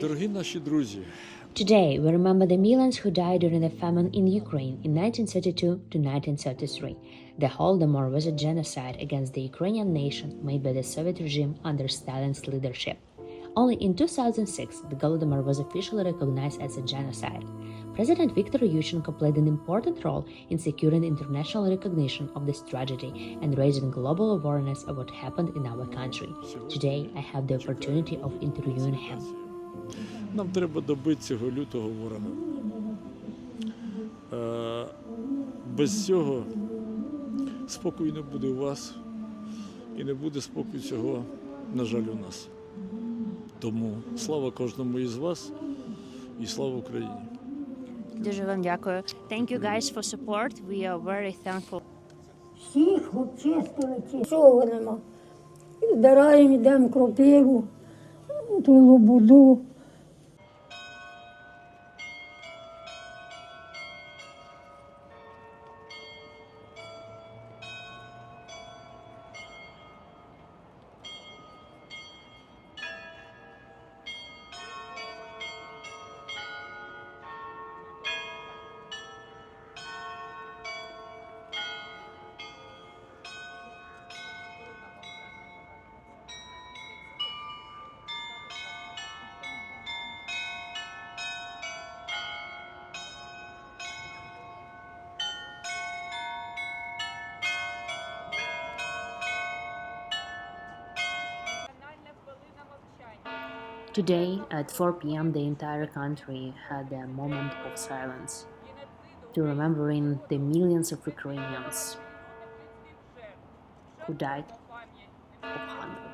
Дорогі наші друзі, Today, we remember the millions who died during the famine in Ukraine in 1932 to 1933. The Holodomor was a genocide against the Ukrainian nation made by the Soviet regime under Stalin's leadership. Only in 2006, the Holodomor was officially recognized as a genocide. President Viktor Yushchenko played an important role in securing international recognition of this tragedy and raising global awareness of what happened in our country. Today, I have the opportunity of interviewing him. нам треба добити цього лютого ворога. Без цього спокою не буде у вас і не буде спокою цього, на жаль, у нас. Тому слава кожному із вас і слава Україні. Дуже вам дякую. Thank you guys for support. We are very thankful. Всіх обчистили, чого нема. Збираємо, йдемо кропиву, ту лобуду. Today, at 4 p.m., the entire country had a moment of silence to remembering the millions of Ukrainians who died of hunger.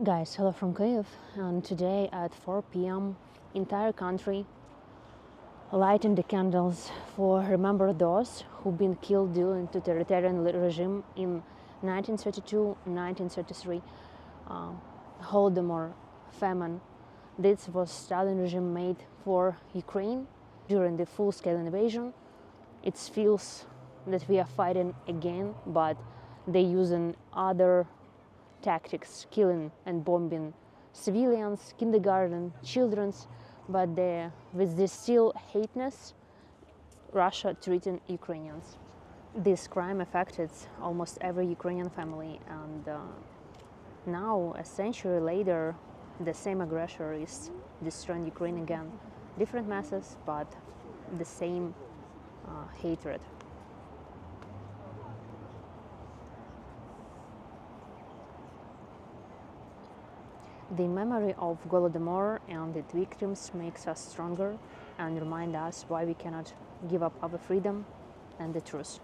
Guys, hello from Kyiv, and today at 4 p.m. entire country lighting the candles for remember those who've been killed during the totalitarian regime in 1932-1933 Holodomor famine. This was Stalin regime made for Ukraine during the full-scale invasion. It feels that we are fighting again, but they're using other tactics, killing and bombing civilians, kindergarten, children's, but with this still hateness, Russia treating Ukrainians. This crime affected almost every Ukrainian family, and now, a century later, the same aggressor is destroying Ukraine again. Different masses, but the same hatred. The memory of Holodomor and its victims makes us stronger and remind us why we cannot give up our freedom and the truth.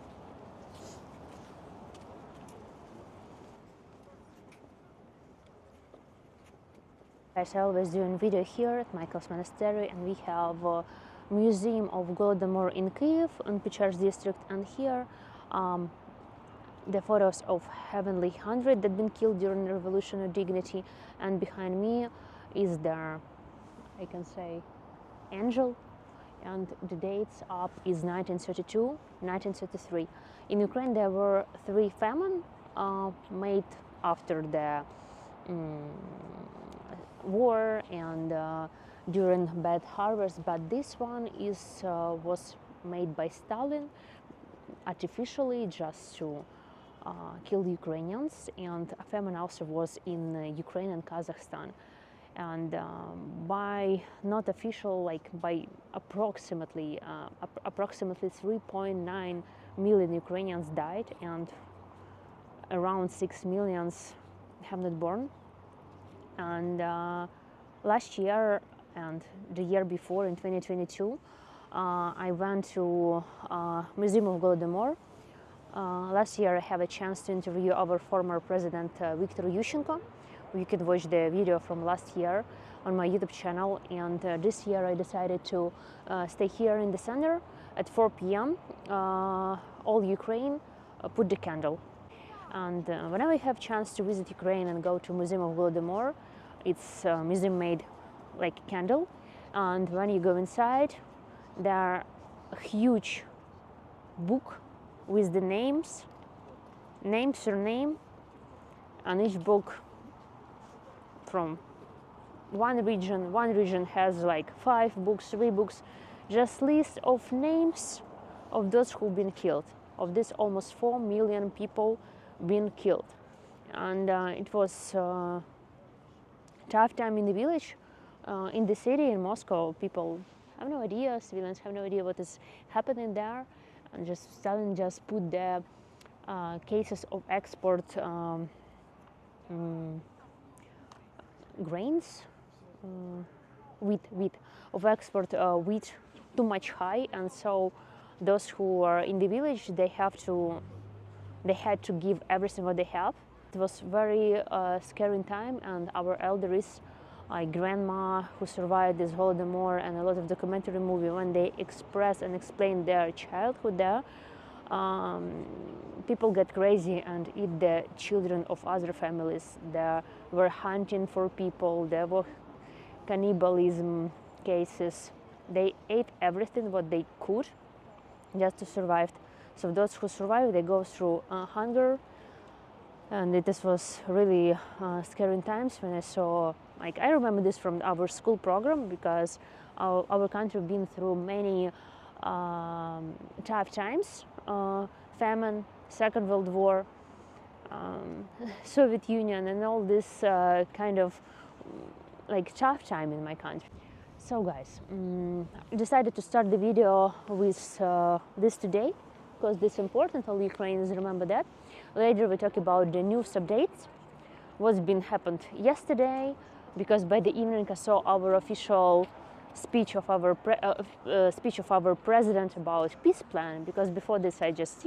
Guys, I always doing video here at Michael's Monastery, and we have a museum of Holodomor in Kyiv, in Pechers district, and here the photos of Heavenly 100 that been killed during the Revolution of Dignity, and behind me is the, I can say, angel, and the dates up is 1932, 1933. In Ukraine there were 3 famines made after the war and during bad harvest, but this one was made by Stalin artificially just to kill Ukrainians, and a famine also was in Ukraine and Kazakhstan. And by not official, like by approximately 3.9 million Ukrainians died, and around 6 millions have not born. And last year and the year before, in 2022, I went to Museum of Holodomor. Last year I had a chance to interview our former president Viktor Yushchenko. You can watch the video from last year on my YouTube channel, and this year I decided to stay here in the center at 4 p.m. All Ukraine put the candle. And whenever I have chance to visit Ukraine and go to Museum of Holodomor, it's a museum made like a candle, and when you go inside there are a huge book with the surname, and each book from one region has like 5 books, 3 books, just list of names of those who've been killed, of this almost 4 million people been killed. And it was tough time in the village. In the city, in Moscow, people have no idea, civilians have no idea what is happening there, and just Stalin just put the cases of export grains, wheat of export wheat too much high, and so those who are in the village, they had to give everything what they have. It was very scary time, and our elders, like grandma who survived this Holodomor and a lot of documentary movie, when they express and explain their childhood there, people get crazy and eat the children of other families. They were hunting for people, there were cannibalism cases. They ate everything what they could just to survive. So those who survived, they go through hunger, and this was really scary times when I saw, like, I remember this from our school program, because our country been through many tough times, famine, Second World War, Soviet Union, and all this kind of like tough time in my country. So guys, I decided to start the video with this today, because this is important, all Ukrainians remember that. Later we talk about the news updates, what's been happened yesterday, because by the evening I saw our official speech of our president about peace plan, because before this I just,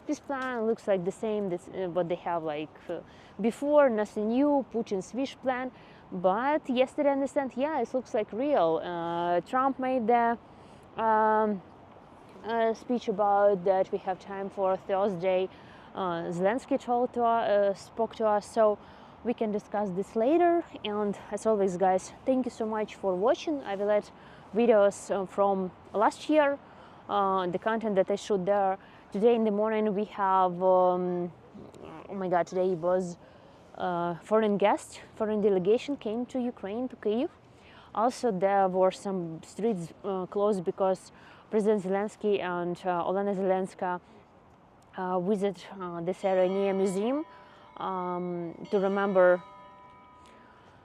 peace plan looks like the same, this, what they have like before, nothing new, Putin's wish plan. But yesterday I understand, it looks like real. Trump made the speech about that we have time for Thursday. Zelensky spoke to us, so we can discuss this later. And as always, guys, thank you so much for watching. I will add videos from last year, the content that I shoot there. Today in the morning we have, oh my god, today was foreign delegation came to Ukraine, to Kyiv. Also, there were some streets closed because President Zelensky and Olena Zelenska visit this area near museum to remember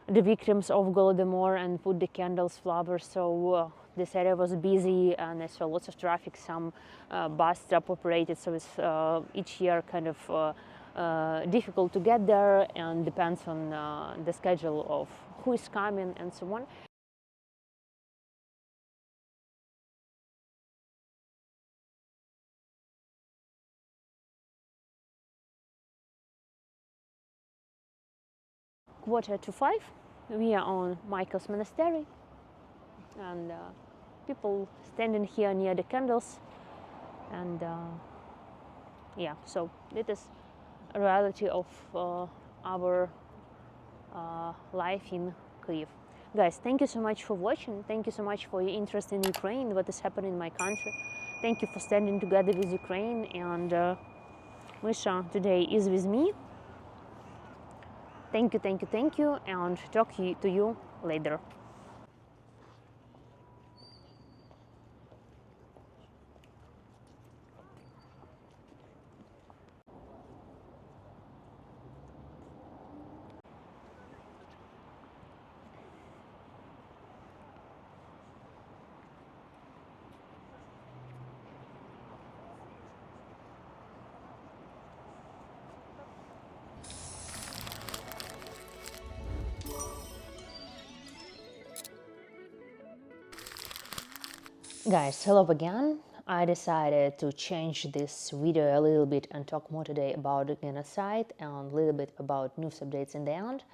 the victims of Holodomor and put the candles, flowers. So this area was busy, and I saw lots of traffic. Some bus stop operated, so it's each year kind of difficult to get there, and depends on the schedule of who is coming and so on. Quarter to 5, We are on Michael's Monastery, and people standing here near the candles, and yeah, so it is a reality of our life in Kyiv. Guys, thank you so much for watching. Thank you so much for your interest in Ukraine, what is happening in my country. Thank you for standing together with Ukraine, and Misha today is with me. Thank you, thank you, thank you, and talk to you later. Guys, hello again. I decided to change this video a little bit and talk more today about the genocide and a little bit about news updates in the end,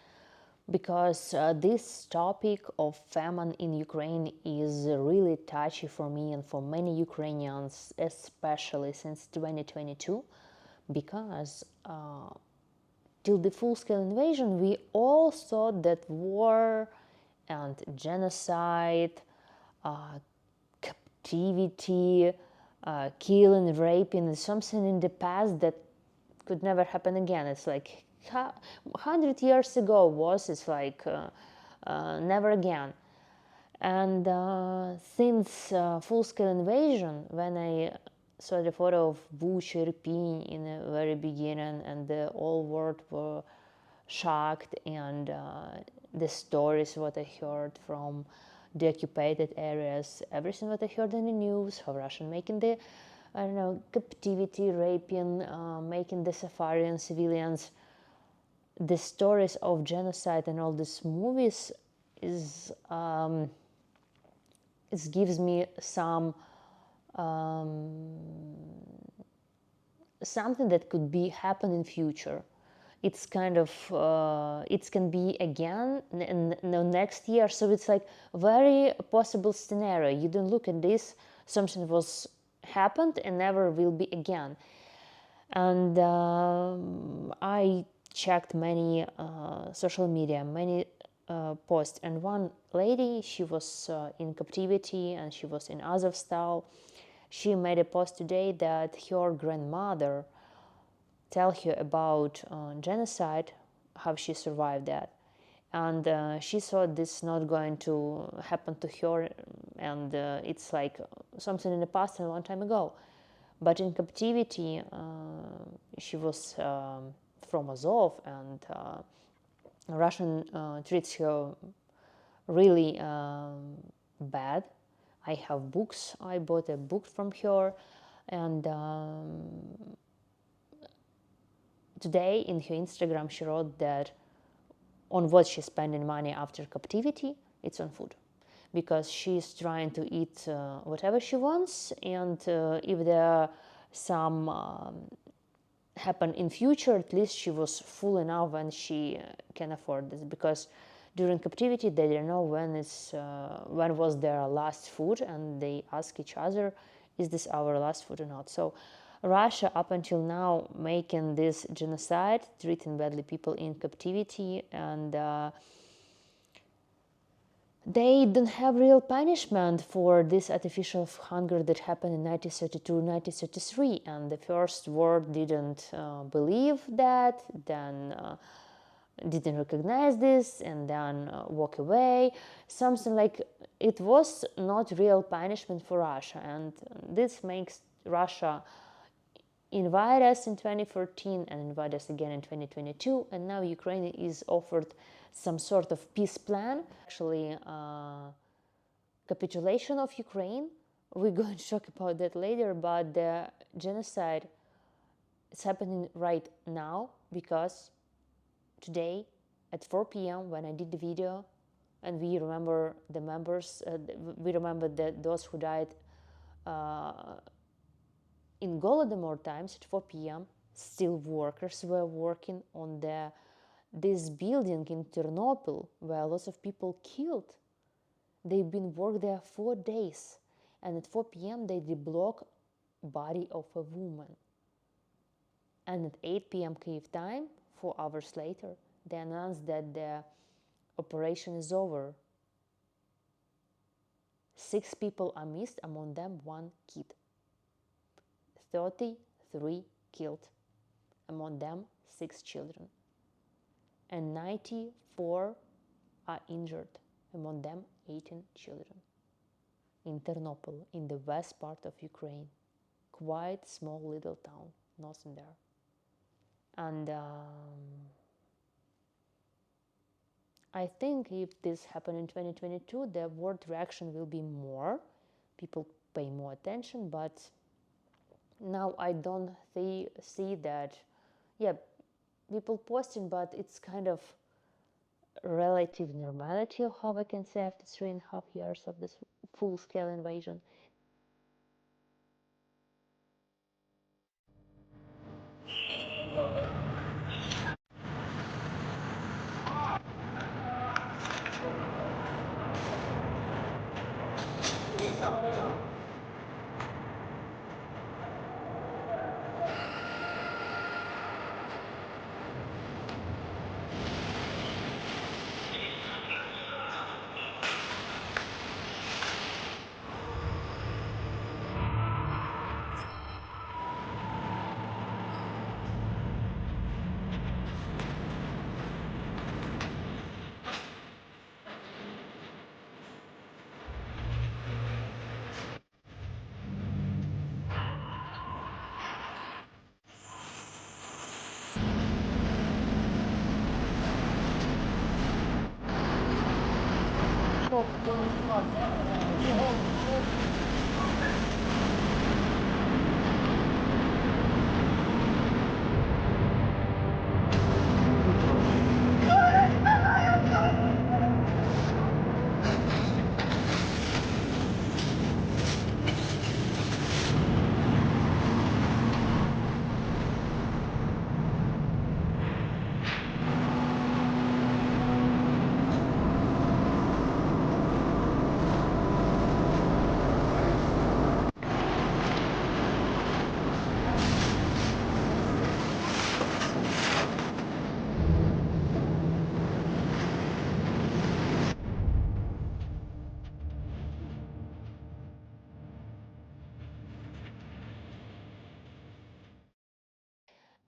because this topic of famine in Ukraine is really touchy for me and for many Ukrainians, especially since 2022, because till the full-scale invasion we all thought that war and genocide, captivity, killing, raping is something in the past that could never happen again. It's like 100 years ago was, it's like never again. And since full-scale invasion, when I saw the photo of Bucha, Irpin in the very beginning, and the whole world were shocked, and the stories what I heard from the occupied areas, everything what I heard in the news, how Russian making the, I don't know, captivity, raping, making the safari and civilians, the stories of genocide and all these movies is it gives me some something that could be happen in future. It's kind of it can be again next year, so it's like very possible scenario. You don't look at this, something was happened and never will be again. And I checked many social media, many posts, and one lady, she was in captivity and she was in Azovstal. She made a post today that her grandmother tell her about genocide, how she survived that. And she thought this not going to happen to her, and it's like something in the past and a long time ago. But in captivity, she was from Azov, and Russian treats her really bad. I have books. I bought a book from her, and today in her Instagram she wrote that on what she's spending money after captivity, it's on food, because she's trying to eat whatever she wants, and if there are some happen in future, at least she was full enough when she can afford this, because during captivity they didn't know when was their last food, and they ask each other, is this our last food or not? So Russia up until now making this genocide, treating badly people in captivity, and they don't have real punishment for this artificial hunger that happened in 1932, 1933, and the First World didn't believe that, then didn't recognize this, and then walk away. Something like it was not real punishment for Russia, and this makes Russia invite us in 2014 and invite us again in 2022, and now Ukraine is offered some sort of peace plan, actually capitulation of Ukraine. We're going to talk about that later, but the genocide is happening right now, because today at 4 p.m. when I did the video, and we remember the members, we remember those who died in Holodomor times at 4 p.m. still workers were working on the this building in Ternopil, where lots of people killed, they've been worked there 4 days, and at 4 p.m. they deblock body of a woman. And at 8 p.m. Kyiv time, 4 hours later, they announced that the operation is over. 6 people are missed, among them 1 kid. 33 killed, among them 6 children. And 94 are injured, among them 18 children. In Ternopil, in the west part of Ukraine, quite small little town, nothing there. And I think if this happened in 2022, the world reaction will be more. People pay more attention, but now I don't see that. Yeah, people posting, but it's kind of relative normality, of how I can say, after 3.5 years of this full-scale invasion.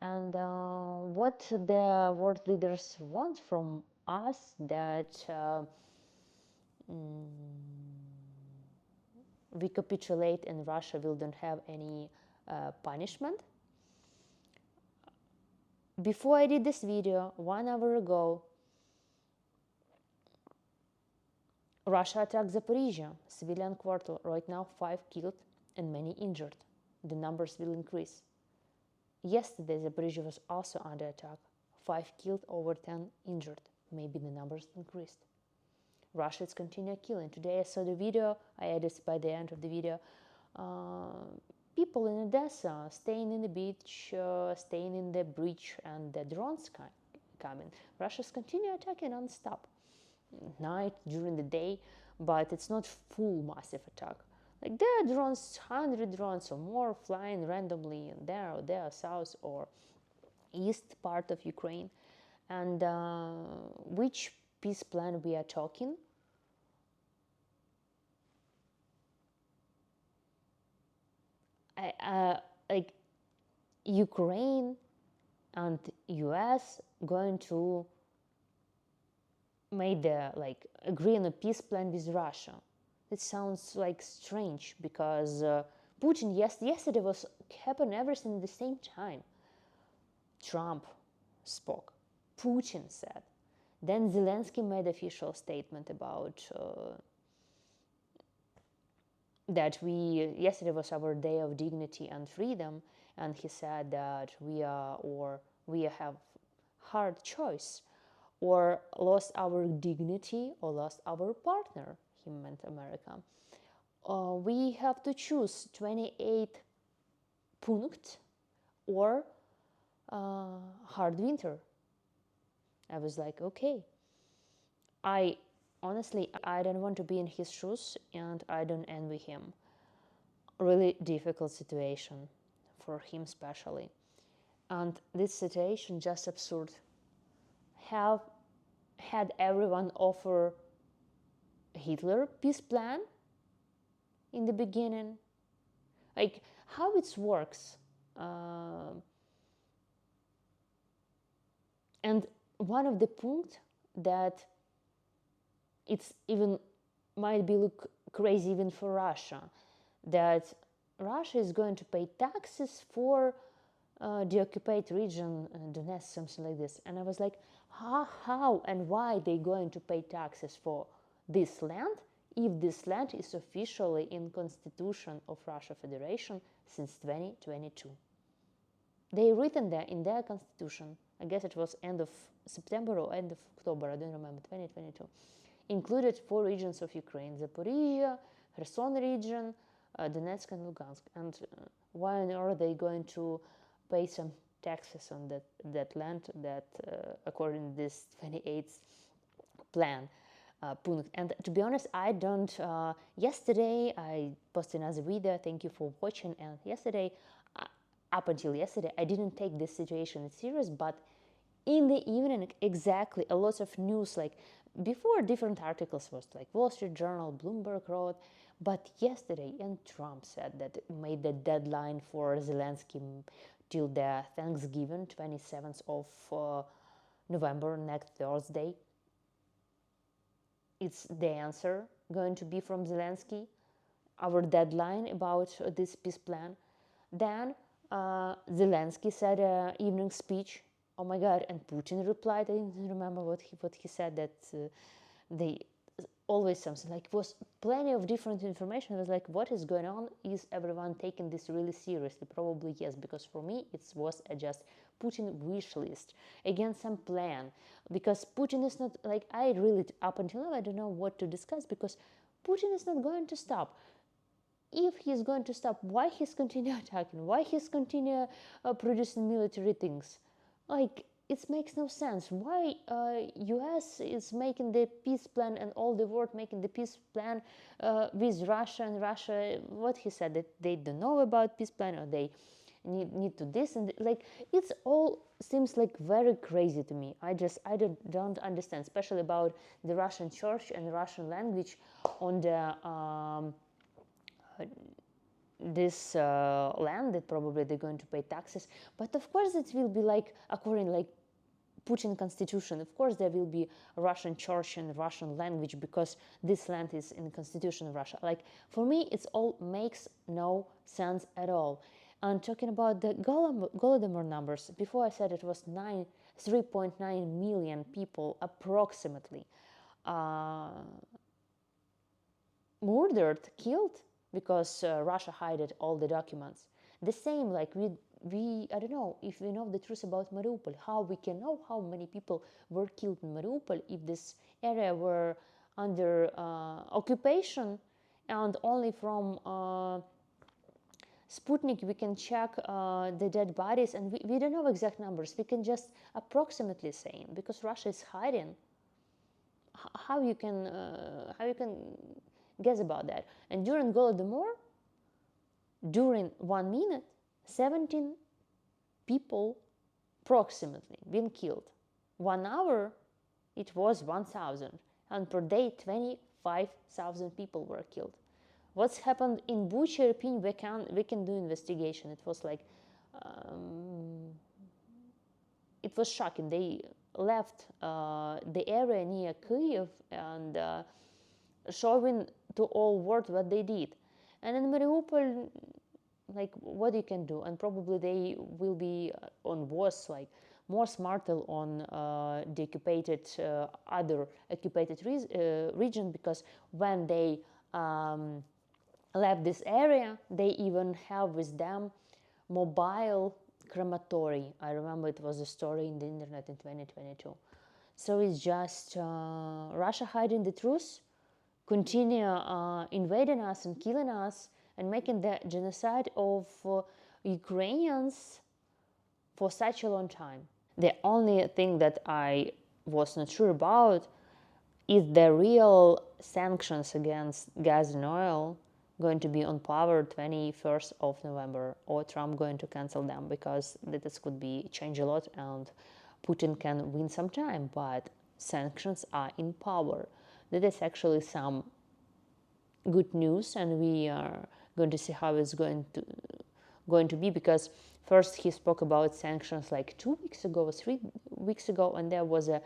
And what the world leaders want from us, that we capitulate and Russia will don't have any punishment. Before I did this video, 1 hour ago, Russia attacked Zaporizhia, civilian quarter. Right now, 5 killed and many injured. The numbers will increase. Yesterday, Zaporizhia was also under attack. 5 killed, over 10 injured. Maybe the numbers increased. Russia is continuing killing. Today I saw the video, I added by the end of the video, people in Odessa staying in the beach, staying in the bridge, and the drones coming. Russia's continue attacking non-stop. Night, during the day, but it's not full massive attack. Like there are drones, 100 drones or more flying randomly in there or there, south or east part of Ukraine. And which peace plan we are talking? Like Ukraine and US going to make the agree on a peace plan with Russia. It sounds like strange because Putin yesterday was happened everything at the same time. Trump spoke, Putin said, then Zelensky made official statement about that yesterday was our day of dignity and freedom, and he said that we have hard choice, or lost our dignity or lost our partner. He meant America. We have to choose 28 punkt or hard winter. I was like, okay. I honestly, I don't want to be in his shoes, and I don't envy him. Really difficult situation for him especially. And this situation just absurd. Have had everyone offer Hitler peace plan in the beginning, like how it works. And one of the points that it's even might be look crazy even for Russia, that Russia is going to pay taxes for the occupied region, Donetsk, something like this. And I was like, how and why they going to pay taxes for this land if this land is officially in Constitution of Russia Federation since 2022? They written there in their constitution, I guess it was end of September or end of October, I don't remember, 2022, included 4 regions of Ukraine: Zaporizhia, Kherson region, Donetsk and Lugansk. And why on earth are they going to pay some taxes on that land that, according to this 28th plan? And to be honest, I don't. Yesterday, I posted another video. Thank you for watching. And yesterday, up until yesterday, I didn't take this situation serious. But in the evening, exactly, a lot of news, like before, different articles was like Wall Street Journal, Bloomberg wrote. But yesterday, and Trump said that made the deadline for Zelensky till the Thanksgiving, 27th of November, next Thursday. It's the answer going to be from Zelensky, our deadline about this peace plan. Then Zelensky said an evening speech. Oh my God! And Putin replied. I didn't remember what he said. That they always something like was plenty of different information. It was like, what is going on? Is everyone taking this really seriously? Probably yes, because for me it was just Putin wish list against some plan, because Putin is not like, I really up until now I don't know what to discuss, because Putin is not going to stop. If he's going to stop, why he's continue attacking? Why he's continue producing military things? Like, it makes no sense. Why US is making the peace plan and all the world making the peace plan with Russia, and Russia, what he said, that they don't know about peace plan, or they need to this, and like it's all seems like very crazy to me. I don't understand, especially about the Russian church and Russian language on the this land that probably they're going to pay taxes. But of course it will be like according like Putin constitution. Of course there will be Russian church and Russian language, because this land is in the constitution of Russia. Like, for me it's all makes no sense at all. And talking about the Holodomor numbers, before I said it was 3.9 million people approximately murdered, killed, because Russia hid all the documents. The same, like we I don't know if we know the truth about Mariupol. How we can know how many people were killed in Mariupol if this area were under occupation, and only from Sputnik we can check the dead bodies, and we don't know exact numbers. We can just approximately say, because Russia is hiding. How you can guess about that? And during Holodomor, during 1 minute, 17 people approximately been killed. 1 hour, it was 1,000, and per day 25,000 people were killed. What's happened in Bucha, Irpin, we can do investigation. It was like it was shocking. They left the area near Kyiv and showing to all world what they did. And in Mariupol, like, what you can do? And probably they will be on worse, like more smarter on the occupied other occupied region, because when they left this area, they even have with them mobile crematory. I remember it was a story in the internet in 2022. So it's just Russia hiding the truth, continue invading us and killing us and making the genocide of Ukrainians for such a long time. The only thing that I was not sure about is the real sanctions against gas and oil going to be on power 21st of November, or Trump going to cancel them, because this could be change a lot and Putin can win some time, but sanctions are in power. That is actually some good news, and we are going to see how it's going to be, because first he spoke about sanctions like 2 weeks ago, 3 weeks ago, and there was a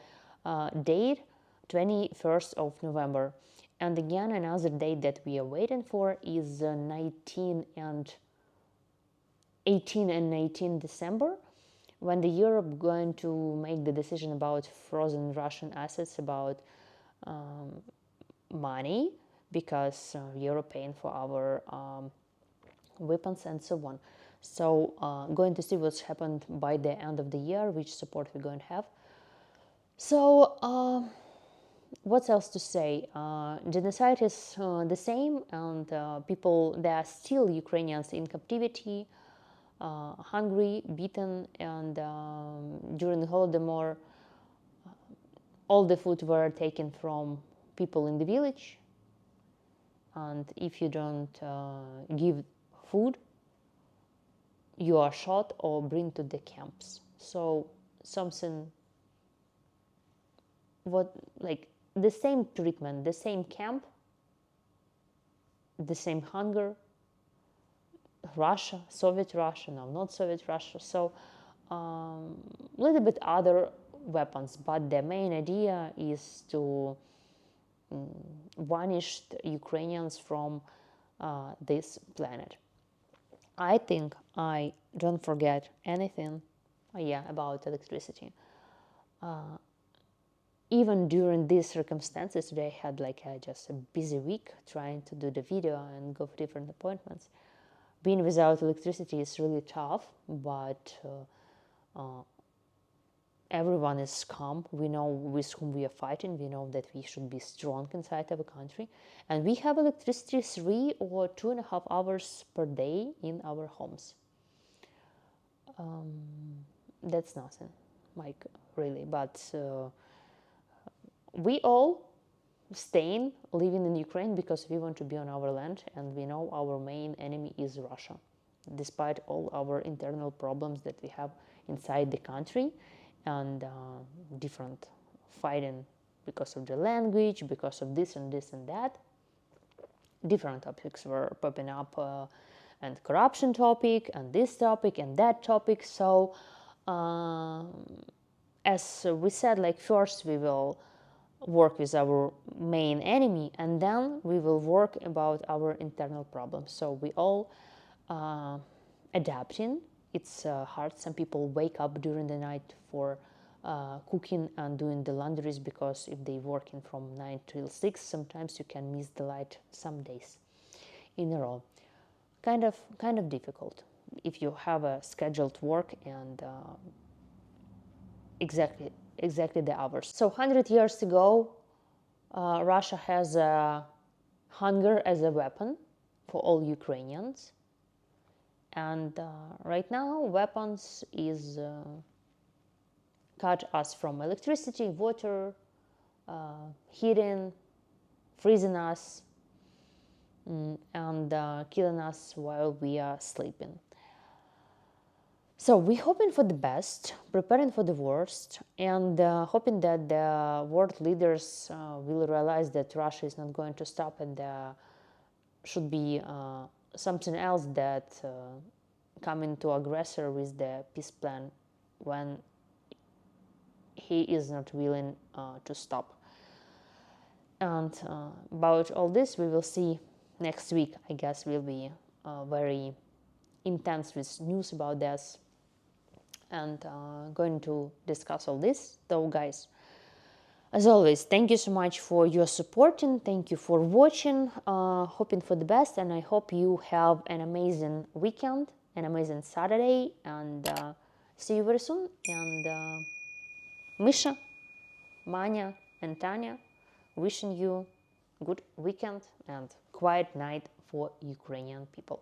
date, 21st of November. And again, another date that we are waiting for is 18 and 19 December, when the Europe going to make the decision about frozen Russian assets, about money, because Europe paying for our weapons and so on. So going to see what's happened by the end of the year, which support we're going to have. So what else to say? Genocide is the same, and people, there are still Ukrainians in captivity, hungry, beaten, and during the Holodomor, all the food were taken from people in the village, and if you don't give food, you are shot or bring to the camps. So something, what, like the same treatment, the same camp, the same hunger, Russia, Soviet Russia, no, not Soviet Russia. So little bit other weapons, but the main idea is to vanish Ukrainians from this planet. I think I don't forget anything, about electricity. Even during these circumstances, today I had just a busy week trying to do the video and go for different appointments. Being without electricity is really tough, but everyone is calm. We know with whom we are fighting. We know that we should be strong inside of a country. And we have electricity 3 or 2.5 hours per day in our homes. That's nothing, really. But we all staying, living in Ukraine because we want to be on our land, and we know our main enemy is Russia. Despite all our internal problems that we have inside the country, and different fighting because of the language, because of this and this and that, different topics were popping up, and corruption topic, and this topic, and that topic. So as we said, first we will work with our main enemy, and then we will work about our internal problems. So we all adapting. It's hard. Some people wake up during the night for cooking and doing the laundries, because if they working from 9 till 6, sometimes you can miss the light some days in a row. Kind of difficult if you have a scheduled work and exactly the hours. So 100 years ago, Russia has hunger as a weapon for all Ukrainians. And right now, weapons is cut us from electricity, water, heating, freezing us, and killing us while we are sleeping. So we're hoping for the best, preparing for the worst, and hoping that the world leaders will realize that Russia is not going to stop, and there should be something else that coming to aggressor with the peace plan when he is not willing to stop. And about all this we will see next week. I guess will be very intense with news about this, and going to discuss all this. So guys, as always, thank you so much for your support, and thank you for watching. Hoping for the best, and I hope you have an amazing weekend, an amazing Saturday, and see you very soon. And Misha, Manya, and Tanya wishing you good weekend and quiet night for Ukrainian people.